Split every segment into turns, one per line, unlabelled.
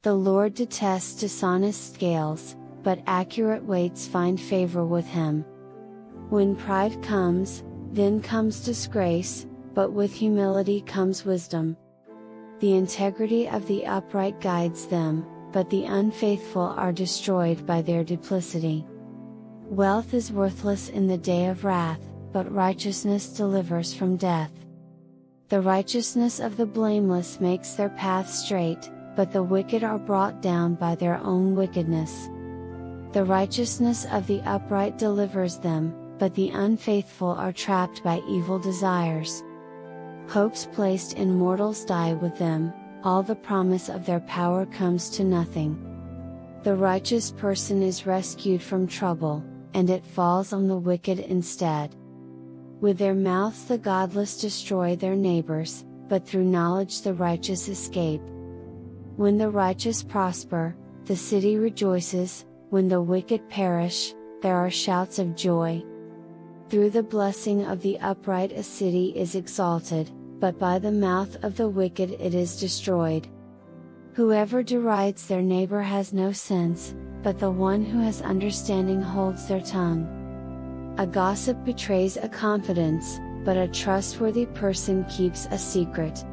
The Lord detests dishonest scales, but accurate weights find favor with Him. When pride comes, then comes disgrace, but with humility comes wisdom. The integrity of the upright guides them, but the unfaithful are destroyed by their duplicity. Wealth is worthless in the day of wrath, but righteousness delivers from death. The righteousness of the blameless makes their path straight, but the wicked are brought down by their own wickedness. The righteousness of the upright delivers them, but the unfaithful are trapped by evil desires. Hopes placed in mortals die with them, all the promise of their power comes to nothing. The righteous person is rescued from trouble, and it falls on the wicked instead. With their mouths the godless destroy their neighbors, but through knowledge the righteous escape. When the righteous prosper, the city rejoices, when the wicked perish, there are shouts of joy. Through the blessing of the upright a city is exalted, but by the mouth of the wicked it is destroyed. Whoever derides their neighbor has no sense, but the one who has understanding holds their tongue. A gossip betrays a confidence, but a trustworthy person keeps a secret.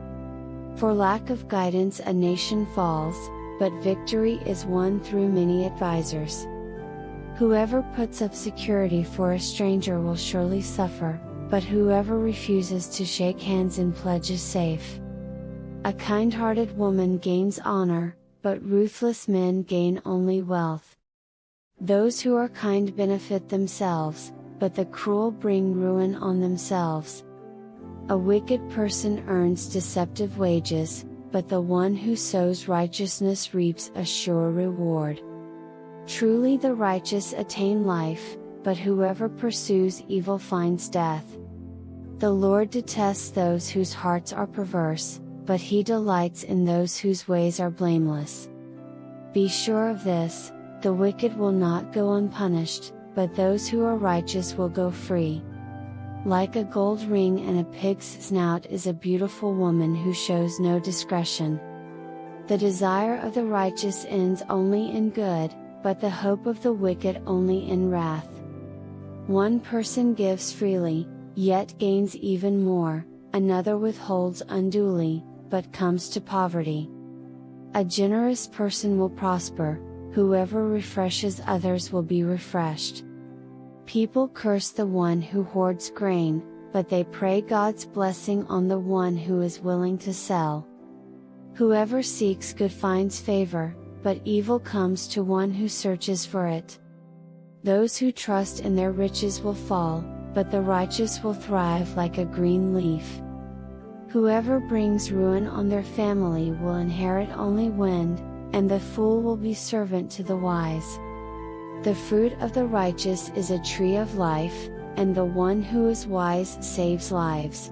For lack of guidance a nation falls, but victory is won through many advisors. Whoever puts up security for a stranger will surely suffer, but whoever refuses to shake hands in pledge is safe. A kind-hearted woman gains honor, but ruthless men gain only wealth. Those who are kind benefit themselves, but the cruel bring ruin on themselves. A wicked person earns deceptive wages, but the one who sows righteousness reaps a sure reward. Truly the righteous attain life, but whoever pursues evil finds death. The Lord detests those whose hearts are perverse, but He delights in those whose ways are blameless. Be sure of this, the wicked will not go unpunished, but those who are righteous will go free. Like a gold ring in a pig's snout is a beautiful woman who shows no discretion. The desire of the righteous ends only in good, but the hope of the wicked only in wrath. One person gives freely, yet gains even more, another withholds unduly, but comes to poverty. A generous person will prosper, whoever refreshes others will be refreshed. People curse the one who hoards grain, but they pray God's blessing on the one who is willing to sell. Whoever seeks good finds favor, but evil comes to one who searches for it. Those who trust in their riches will fall, but the righteous will thrive like a green leaf. Whoever brings ruin on their family will inherit only wind, and the fool will be servant to the wise. The fruit of the righteous is a tree of life, and the one who is wise saves lives.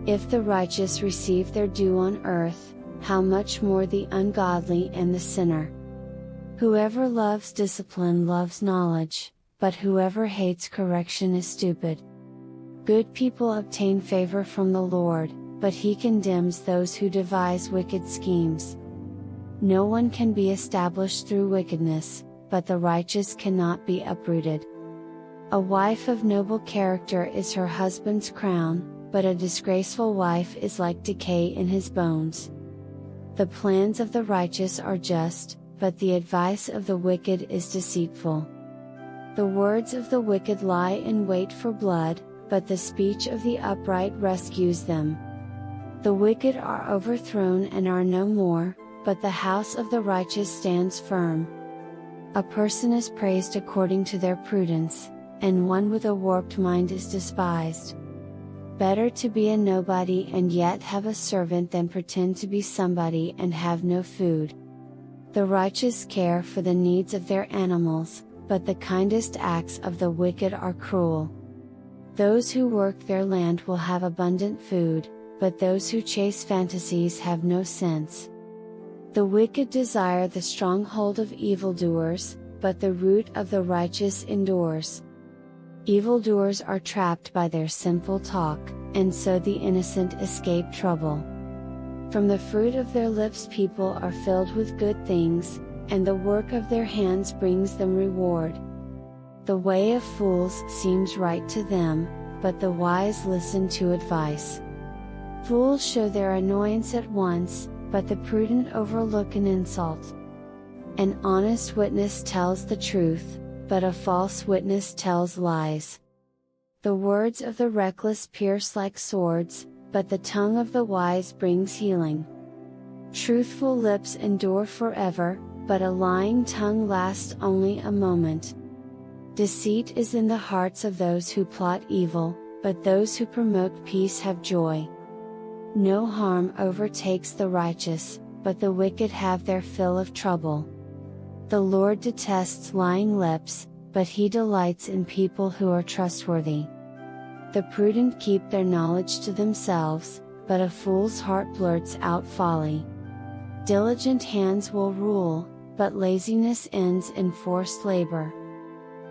If the righteous receive their due on earth, how much more the ungodly and the sinner. Whoever loves discipline loves knowledge, but whoever hates correction is stupid. Good people obtain favor from the Lord, but He condemns those who devise wicked schemes. No one can be established through wickedness, but the righteous cannot be uprooted. A wife of noble character is her husband's crown, but a disgraceful wife is like decay in his bones. The plans of the righteous are just, but the advice of the wicked is deceitful. The words of the wicked lie in wait for blood, but the speech of the upright rescues them. The wicked are overthrown and are no more, but the house of the righteous stands firm. A person is praised according to their prudence, and one with a warped mind is despised. Better to be a nobody and yet have a servant than pretend to be somebody and have no food. The righteous care for the needs of their animals, but the kindest acts of the wicked are cruel. Those who work their land will have abundant food, but those who chase fantasies have no sense. The wicked desire the stronghold of evildoers, but the root of the righteous endures. Evildoers are trapped by their sinful talk, and so the innocent escape trouble. From the fruit of their lips people are filled with good things, and the work of their hands brings them reward. The way of fools seems right to them, but the wise listen to advice. Fools show their annoyance at once, but the prudent overlook an insult. An honest witness tells the truth, but a false witness tells lies. The words of the reckless pierce like swords, but the tongue of the wise brings healing. Truthful lips endure forever, but a lying tongue lasts only a moment. Deceit is in the hearts of those who plot evil, but those who promote peace have joy. No harm overtakes the righteous, but the wicked have their fill of trouble. The Lord detests lying lips, but He delights in people who are trustworthy. The prudent keep their knowledge to themselves, but a fool's heart blurts out folly. Diligent hands will rule, but laziness ends in forced labor.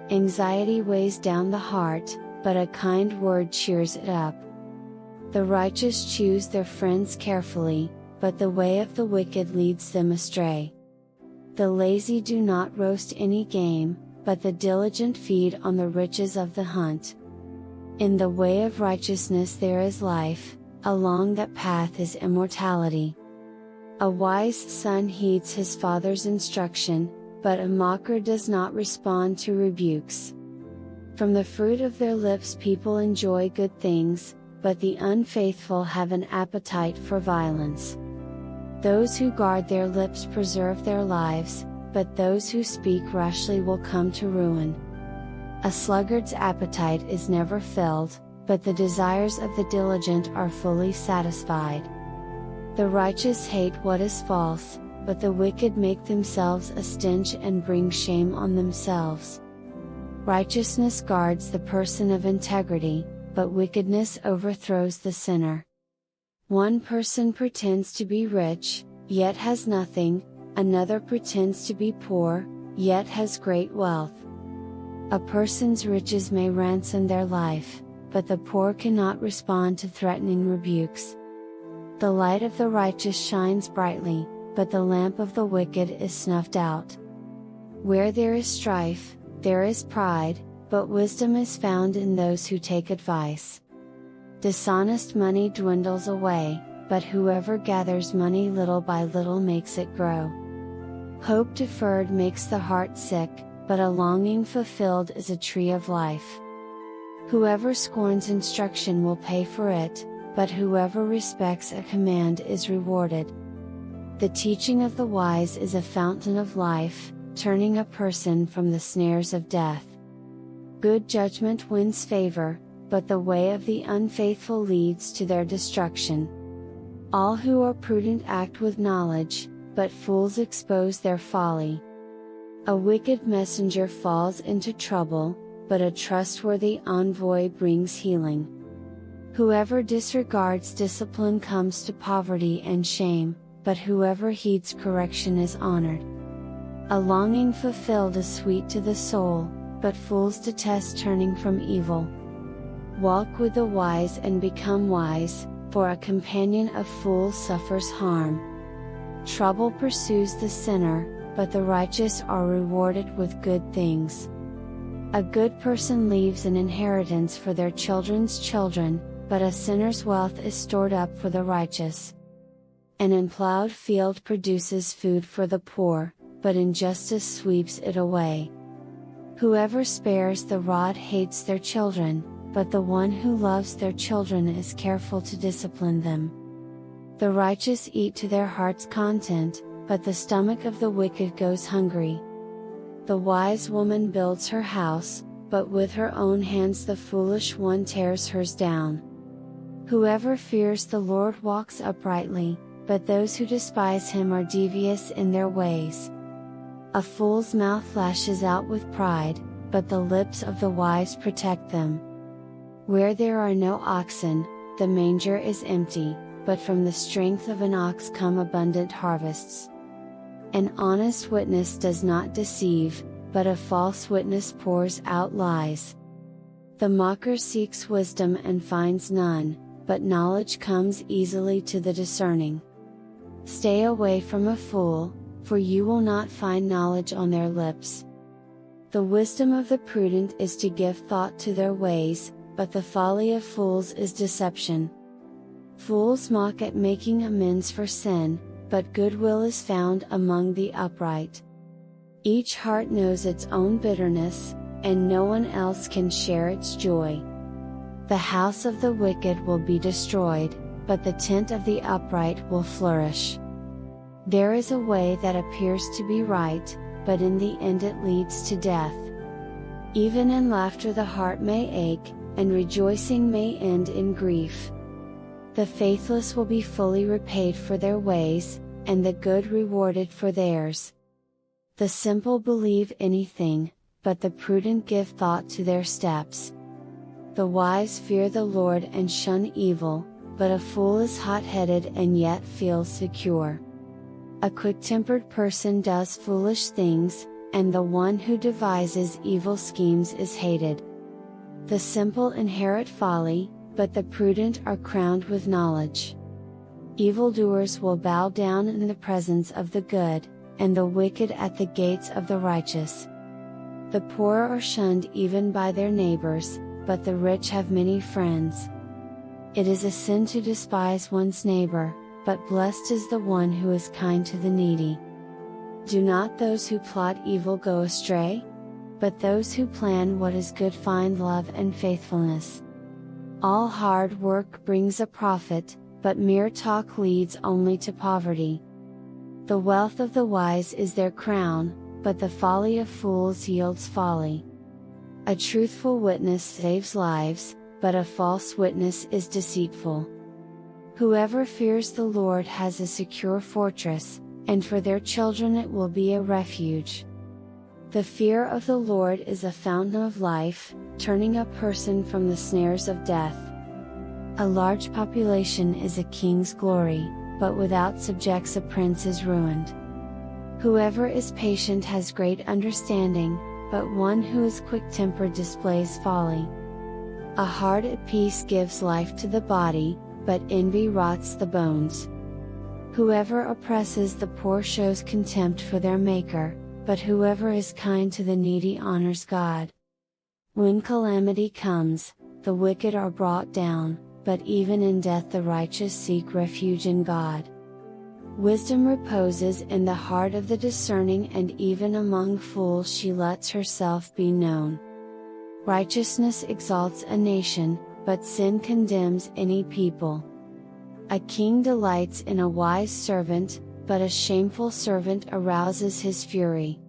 Anxiety weighs down the heart, but a kind word cheers it up. The righteous choose their friends carefully, but the way of the wicked leads them astray. The lazy do not roast any game, but the diligent feed on the riches of the hunt. In the way of righteousness there is life, along that path is immortality. A wise son heeds his father's instruction, but a mocker does not respond to rebukes. From the fruit of their lips people enjoy good things, but the unfaithful have an appetite for violence. Those who guard their lips preserve their lives, but those who speak rashly will come to ruin. A sluggard's appetite is never filled, but the desires of the diligent are fully satisfied. The righteous hate what is false, but the wicked make themselves a stench and bring shame on themselves. Righteousness guards the person of integrity, but wickedness overthrows the sinner. One person pretends to be rich, yet has nothing, another pretends to be poor, yet has great wealth. A person's riches may ransom their life, but the poor cannot respond to threatening rebukes. The light of the righteous shines brightly, but the lamp of the wicked is snuffed out. Where there is strife, there is pride, but wisdom is found in those who take advice. Dishonest money dwindles away, but whoever gathers money little by little makes it grow. Hope deferred makes the heart sick, but a longing fulfilled is a tree of life. Whoever scorns instruction will pay for it, but whoever respects a command is rewarded. The teaching of the wise is a fountain of life, turning a person from the snares of death. Good judgment wins favor, but the way of the unfaithful leads to their destruction. All who are prudent act with knowledge, but fools expose their folly. A wicked messenger falls into trouble, but a trustworthy envoy brings healing. Whoever disregards discipline comes to poverty and shame, but whoever heeds correction is honored. A longing fulfilled is sweet to the soul, but fools detest turning from evil. Walk with the wise and become wise, for a companion of fools suffers harm. Trouble pursues the sinner, but the righteous are rewarded with good things. A good person leaves an inheritance for their children's children, but a sinner's wealth is stored up for the righteous. An unplowed field produces food for the poor, but injustice sweeps it away. Whoever spares the rod hates their children, but the one who loves their children is careful to discipline them. The righteous eat to their heart's content, but the stomach of the wicked goes hungry. The wise woman builds her house, but with her own hands the foolish one tears hers down. Whoever fears the Lord walks uprightly, but those who despise Him are devious in their ways. A fool's mouth lashes out with pride, but the lips of the wise protect them. Where there are no oxen, the manger is empty, but from the strength of an ox come abundant harvests. An honest witness does not deceive, but a false witness pours out lies. The mocker seeks wisdom and finds none, but knowledge comes easily to the discerning. Stay away from a fool, for you will not find knowledge on their lips. The wisdom of the prudent is to give thought to their ways, but the folly of fools is deception. Fools mock at making amends for sin, but goodwill is found among the upright. Each heart knows its own bitterness, and no one else can share its joy. The house of the wicked will be destroyed, but the tent of the upright will flourish. There is a way that appears to be right, but in the end it leads to death. Even in laughter the heart may ache, and rejoicing may end in grief. The faithless will be fully repaid for their ways, and the good rewarded for theirs. The simple believe anything, but the prudent give thought to their steps. The wise fear the Lord and shun evil, but a fool is hot-headed and yet feels secure. A quick-tempered person does foolish things, and the one who devises evil schemes is hated. The simple inherit folly, but the prudent are crowned with knowledge. Evildoers will bow down in the presence of the good, and the wicked at the gates of the righteous. The poor are shunned even by their neighbors, but the rich have many friends. It is a sin to despise one's neighbor, but blessed is the one who is kind to the needy. Do not those who plot evil go astray? But those who plan what is good find love and faithfulness. All hard work brings a profit, but mere talk leads only to poverty. The wealth of the wise is their crown, but the folly of fools yields folly. A truthful witness saves lives, but a false witness is deceitful. Whoever fears the Lord has a secure fortress, and for their children it will be a refuge. The fear of the Lord is a fountain of life, turning a person from the snares of death. A large population is a king's glory, but without subjects a prince is ruined. Whoever is patient has great understanding, but one who is quick-tempered displays folly. A heart at peace gives life to the body, but envy rots the bones. Whoever oppresses the poor shows contempt for their Maker, but whoever is kind to the needy honors God. When calamity comes, the wicked are brought down, but even in death the righteous seek refuge in God. Wisdom reposes in the heart of the discerning, and even among fools she lets herself be known. Righteousness exalts a nation, but sin condemns any people. A king delights in a wise servant, but a shameful servant arouses his fury.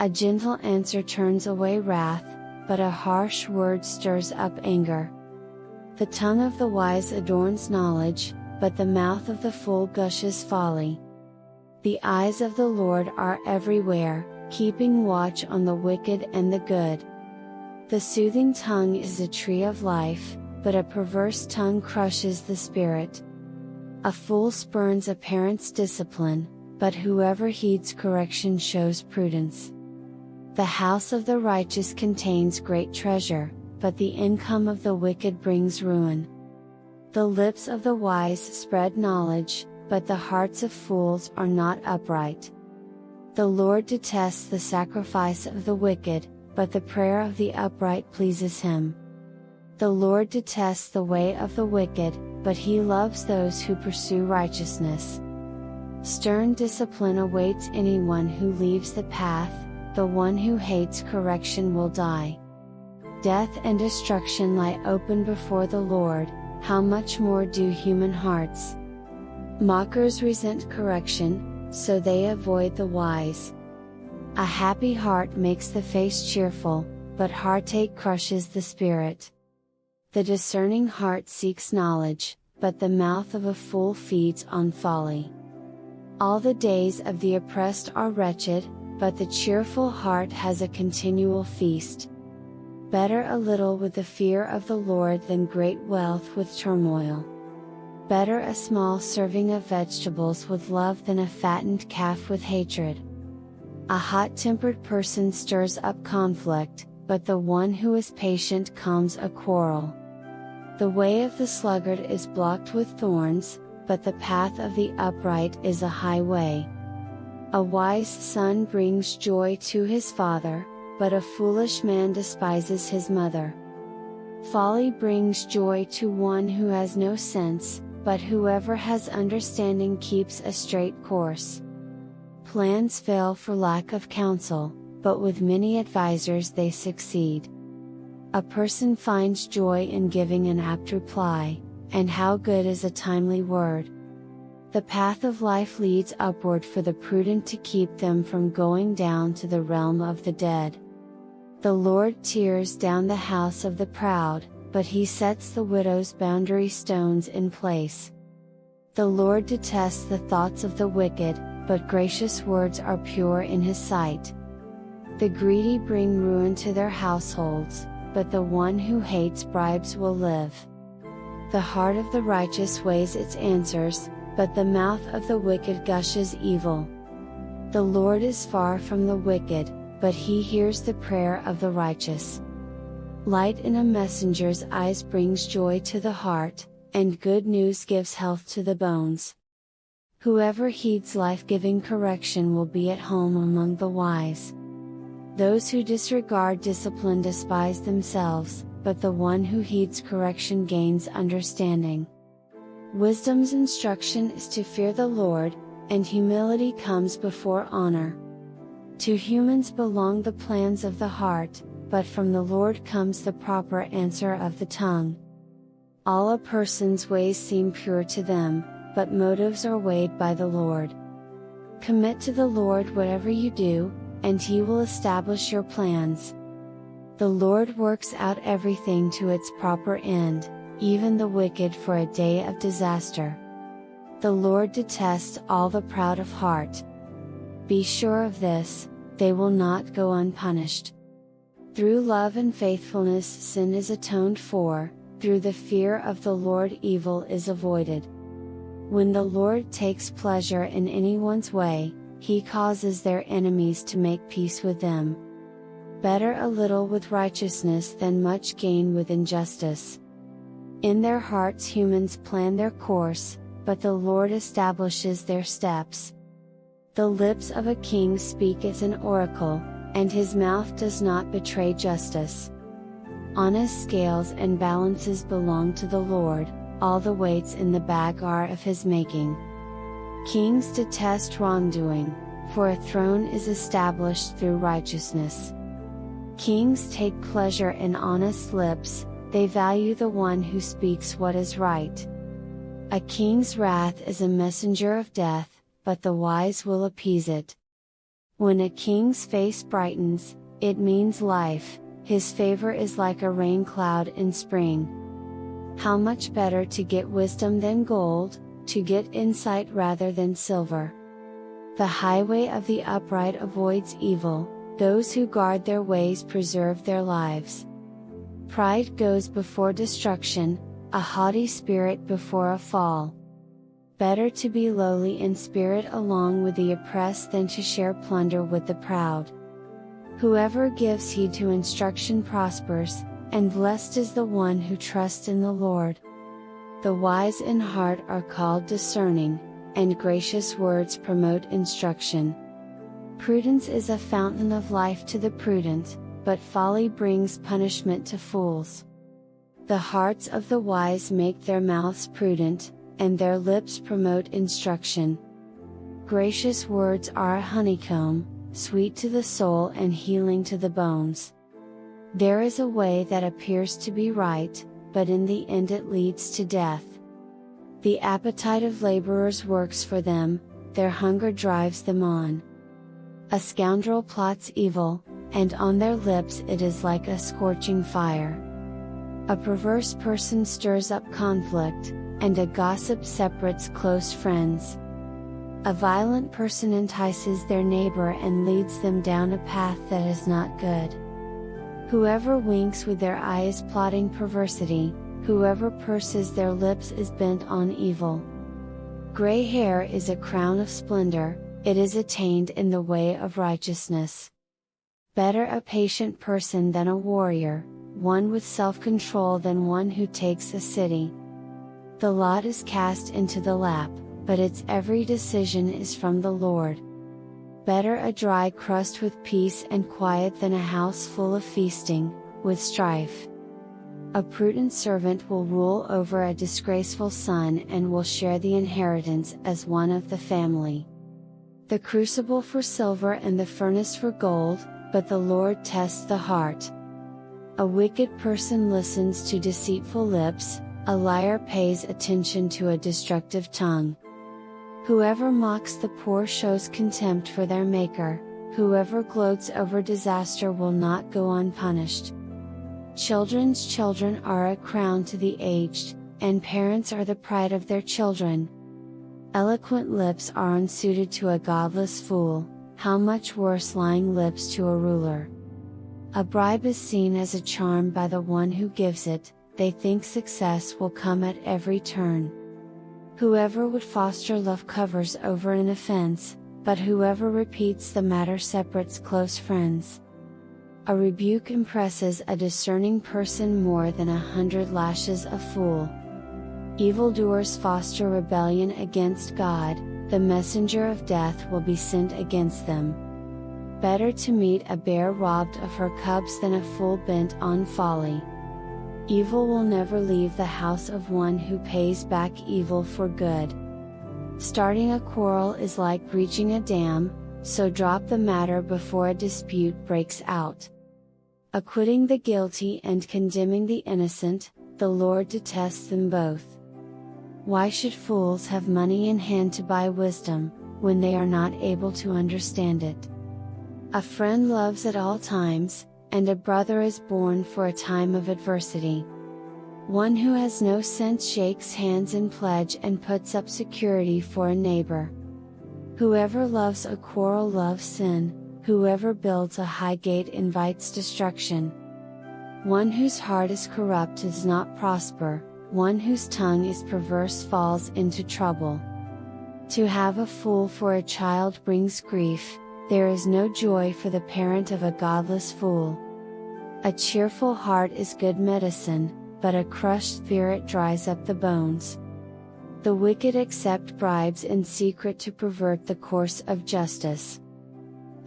A gentle answer turns away wrath, but a harsh word stirs up anger. The tongue of the wise adorns knowledge, but the mouth of the fool gushes folly. The eyes of the Lord are everywhere, keeping watch on the wicked and the good. The soothing tongue is a tree of life, but a perverse tongue crushes the spirit. A fool spurns a parent's discipline, but whoever heeds correction shows prudence. The house of the righteous contains great treasure, but the income of the wicked brings ruin. The lips of the wise spread knowledge, but the hearts of fools are not upright. The Lord detests the sacrifice of the wicked, but the prayer of the upright pleases him. The Lord detests the way of the wicked, but he loves those who pursue righteousness. Stern discipline awaits anyone who leaves the path, the one who hates correction will die. Death and destruction lie open before the Lord, how much more do human hearts? Mockers resent correction, so they avoid the wise. A happy heart makes the face cheerful, but heartache crushes the spirit. The discerning heart seeks knowledge, but the mouth of a fool feeds on folly. All the days of the oppressed are wretched, but the cheerful heart has a continual feast. Better a little with the fear of the Lord than great wealth with turmoil. Better a small serving of vegetables with love than a fattened calf with hatred. A hot-tempered person stirs up conflict, but the one who is patient calms a quarrel. The way of the sluggard is blocked with thorns, but the path of the upright is a highway. A wise son brings joy to his father, but a foolish man despises his mother. Folly brings joy to one who has no sense, but whoever has understanding keeps a straight course. Plans fail for lack of counsel, but with many advisers they succeed. A person finds joy in giving an apt reply, and how good is a timely word. The path of life leads upward for the prudent to keep them from going down to the realm of the dead. The Lord tears down the house of the proud, but he sets the widow's boundary stones in place. The Lord detests the thoughts of the wicked, but gracious words are pure in his sight. The greedy bring ruin to their households, but the one who hates bribes will live. The heart of the righteous weighs its answers, but the mouth of the wicked gushes evil. The Lord is far from the wicked, but he hears the prayer of the righteous. Light in a messenger's eyes brings joy to the heart, and good news gives health to the bones. Whoever heeds life-giving correction will be at home among the wise. Those who disregard discipline despise themselves, but the one who heeds correction gains understanding. Wisdom's instruction is to fear the Lord, and humility comes before honor. To humans belong the plans of the heart, but from the Lord comes the proper answer of the tongue. All a person's ways seem pure to them, but motives are weighed by the Lord. Commit to the Lord whatever you do, and he will establish your plans. The Lord works out everything to its proper end, even the wicked for a day of disaster. The Lord detests all the proud of heart. Be sure of this, they will not go unpunished. Through love and faithfulness sin is atoned for, through the fear of the Lord evil is avoided. When the Lord takes pleasure in anyone's way, he causes their enemies to make peace with them. Better a little with righteousness than much gain with injustice. In their hearts humans plan their course, but the Lord establishes their steps. The lips of a king speak as an oracle, and his mouth does not betray justice. Honest scales and balances belong to the Lord, all the weights in the bag are of his making. Kings detest wrongdoing, for a throne is established through righteousness. Kings take pleasure in honest lips, they value the one who speaks what is right. A king's wrath is a messenger of death, but the wise will appease it. When a king's face brightens, it means life, his favor is like a rain cloud in spring. How much better to get wisdom than gold, to get insight rather than silver. The highway of the upright avoids evil, those who guard their ways preserve their lives. Pride goes before destruction, a haughty spirit before a fall. Better to be lowly in spirit along with the oppressed than to share plunder with the proud. Whoever gives heed to instruction prospers, and blessed is the one who trusts in the Lord. The wise in heart are called discerning, and gracious words promote instruction. Prudence is a fountain of life to the prudent, but folly brings punishment to fools. The hearts of the wise make their mouths prudent, and their lips promote instruction. Gracious words are a honeycomb, sweet to the soul and healing to the bones. There is a way that appears to be right, but in the end it leads to death. The appetite of laborers works for them, their hunger drives them on. A scoundrel plots evil, and on their lips it is like a scorching fire. A perverse person stirs up conflict, and a gossip separates close friends. A violent person entices their neighbor and leads them down a path that is not good. Whoever winks with their eye is plotting perversity, whoever purses their lips is bent on evil. Gray hair is a crown of splendor, it is attained in the way of righteousness. Better a patient person than a warrior, one with self-control than one who takes a city. The lot is cast into the lap, but its every decision is from the Lord. Better a dry crust with peace and quiet than a house full of feasting, with strife. A prudent servant will rule over a disgraceful son and will share the inheritance as one of the family. The crucible for silver and the furnace for gold, but the Lord tests the heart. A wicked person listens to deceitful lips, a liar pays attention to a destructive tongue. Whoever mocks the poor shows contempt for their Maker, whoever gloats over disaster will not go unpunished. Children's children are a crown to the aged, and parents are the pride of their children. Eloquent lips are unsuited to a godless fool, how much worse lying lips to a ruler. A bribe is seen as a charm by the one who gives it, they think success will come at every turn. Whoever would foster love covers over an offense, but whoever repeats the matter separates close friends. A rebuke impresses a discerning person more than 100 lashes a fool. Evildoers foster rebellion against God, the messenger of death will be sent against them. Better to meet a bear robbed of her cubs than a fool bent on folly. Evil will never leave the house of one who pays back evil for good. Starting a quarrel is like breaching a dam, so drop the matter before a dispute breaks out. Acquitting the guilty and condemning the innocent, the Lord detests them both. Why should fools have money in hand to buy wisdom, when they are not able to understand it? A friend loves at all times, and a brother is born for a time of adversity. One who has no sense shakes hands in pledge and puts up security for a neighbor. Whoever loves a quarrel loves sin, whoever builds a high gate invites destruction. One whose heart is corrupt does not prosper, one whose tongue is perverse falls into trouble. To have a fool for a child brings grief, there is no joy for the parent of a godless fool. A cheerful heart is good medicine, but a crushed spirit dries up the bones. The wicked accept bribes in secret to pervert the course of justice.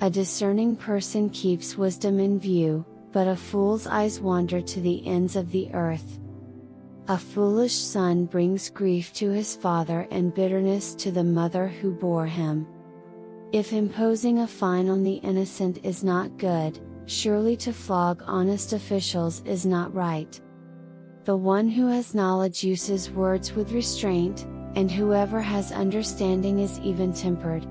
A discerning person keeps wisdom in view, but a fool's eyes wander to the ends of the earth. A foolish son brings grief to his father and bitterness to the mother who bore him. If imposing a fine on the innocent is not good, surely to flog honest officials is not right. The one who has knowledge uses words with restraint, and whoever has understanding is even-tempered.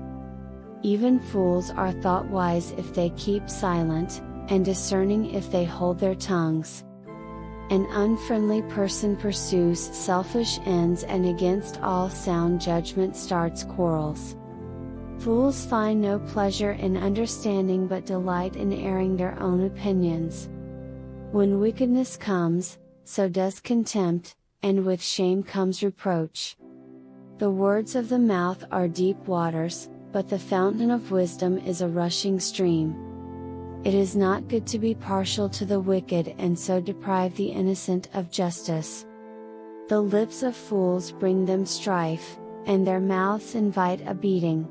Even fools are thought wise if they keep silent, and discerning if they hold their tongues. An unfriendly person pursues selfish ends and against all sound judgment starts quarrels. Fools find no pleasure in understanding but delight in airing their own opinions. When wickedness comes, so does contempt, and with shame comes reproach. The words of the mouth are deep waters, but the fountain of wisdom is a rushing stream. It is not good to be partial to the wicked and so deprive the innocent of justice. The lips of fools bring them strife, and their mouths invite a beating.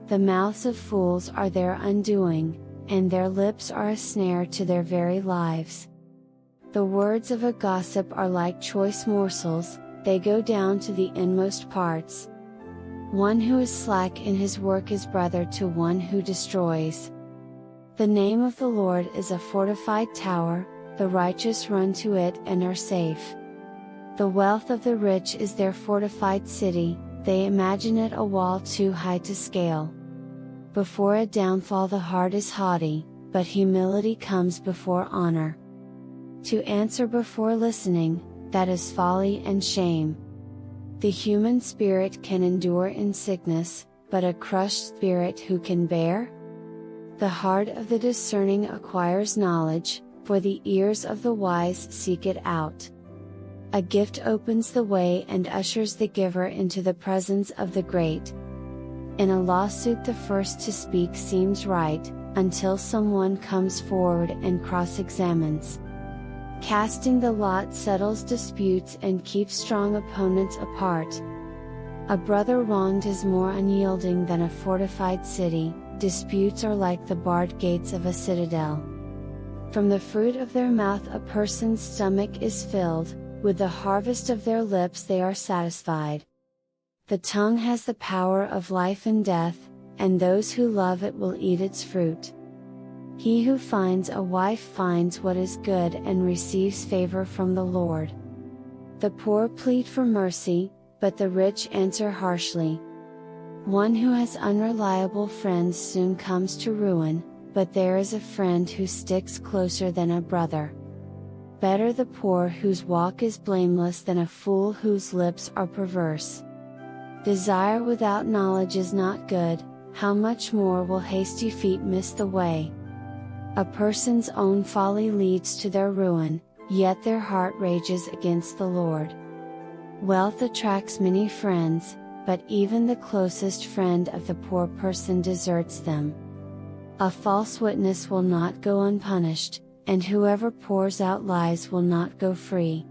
The mouths of fools are their undoing, and their lips are a snare to their very lives. The words of a gossip are like choice morsels, they go down to the inmost parts. One who is slack in his work is brother to one who destroys. The name of the Lord is a fortified tower, the righteous run to it and are safe. The wealth of the rich is their fortified city, they imagine it a wall too high to scale. Before a downfall the heart is haughty, but humility comes before honor. To answer before listening, that is folly and shame. The human spirit can endure in sickness, but a crushed spirit who can bear? The heart of the discerning acquires knowledge, for the ears of the wise seek it out. A gift opens the way and ushers the giver into the presence of the great. In a lawsuit the first to speak seems right, until someone comes forward and cross-examines. Casting the lot settles disputes and keeps strong opponents apart. A brother wronged is more unyielding than a fortified city. Disputes are like the barred gates of a citadel. From the fruit of their mouth a person's stomach is filled, with the harvest of their lips they are satisfied. The tongue has the power of life and death, and those who love it will eat its fruit. He who finds a wife finds what is good and receives favor from the Lord. The poor plead for mercy, but the rich answer harshly. One who has unreliable friends soon comes to ruin, but there is a friend who sticks closer than a brother. Better the poor whose walk is blameless than a fool whose lips are perverse. Desire without knowledge is not good, how much more will hasty feet miss the way? A person's own folly leads to their ruin, yet their heart rages against the Lord. Wealth attracts many friends, but even the closest friend of the poor person deserts them. A false witness will not go unpunished, and whoever pours out lies will not go free.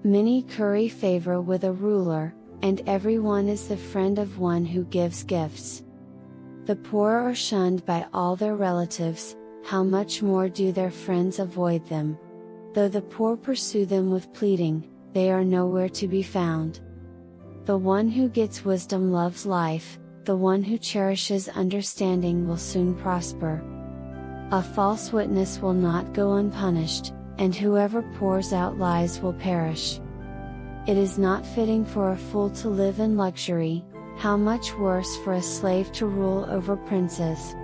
Many curry favor with a ruler, and everyone is the friend of one who gives gifts. The poor are shunned by all their relatives, how much more do their friends avoid them? Though the poor pursue them with pleading, they are nowhere to be found. The one who gets wisdom loves life, the one who cherishes understanding will soon prosper. A false witness will not go unpunished, and whoever pours out lies will perish. It is not fitting for a fool to live in luxury, how much worse for a slave to rule over princes.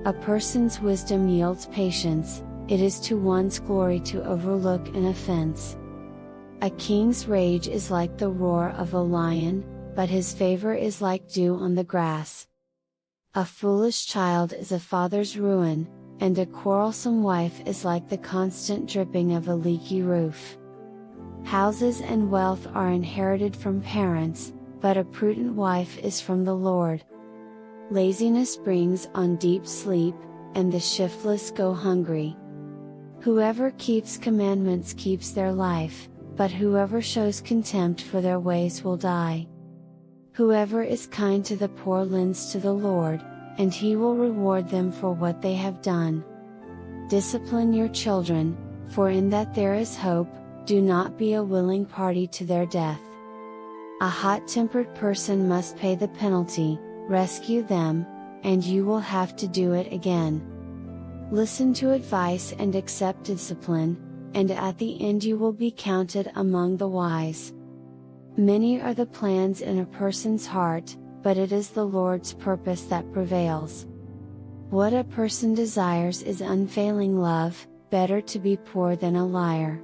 A person's wisdom yields patience, it is to one's glory to overlook an offense. A king's rage is like the roar of a lion, but his favor is like dew on the grass. A foolish child is a father's ruin, and a quarrelsome wife is like the constant dripping of a leaky roof. Houses and wealth are inherited from parents, but a prudent wife is from the Lord. Laziness brings on deep sleep, and the shiftless go hungry. Whoever keeps commandments keeps their life, but whoever shows contempt for their ways will die. Whoever is kind to the poor lends to the Lord, and He will reward them for what they have done. Discipline your children, for in that there is hope, do not be a willing party to their death. A hot-tempered person must pay the penalty, rescue them, and you will have to do it again. Listen to advice and accept discipline, and at the end you will be counted among the wise. Many are the plans in a person's heart, but it is the Lord's purpose that prevails. What a person desires is unfailing love, better to be poor than a liar.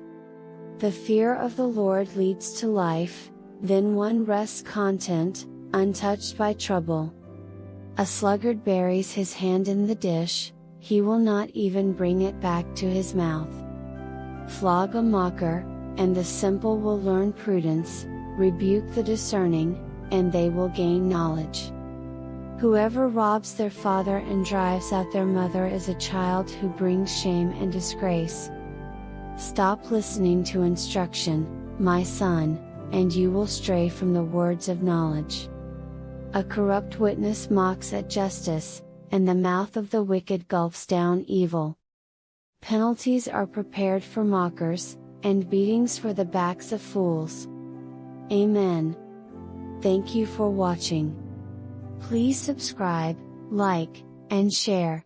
The fear of the Lord leads to life, then one rests content, untouched by trouble. A sluggard buries his hand in the dish, he will not even bring it back to his mouth. Flog a mocker, and the simple will learn prudence, rebuke the discerning, and they will gain knowledge. Whoever robs their father and drives out their mother is a child who brings shame and disgrace. Stop listening to instruction, my son, and you will stray from the words of knowledge. A corrupt witness mocks at justice, and the mouth of the wicked gulps down evil. Penalties are prepared for mockers, and beatings for the backs of fools. Amen. Thank you for watching. Please subscribe, like, and share.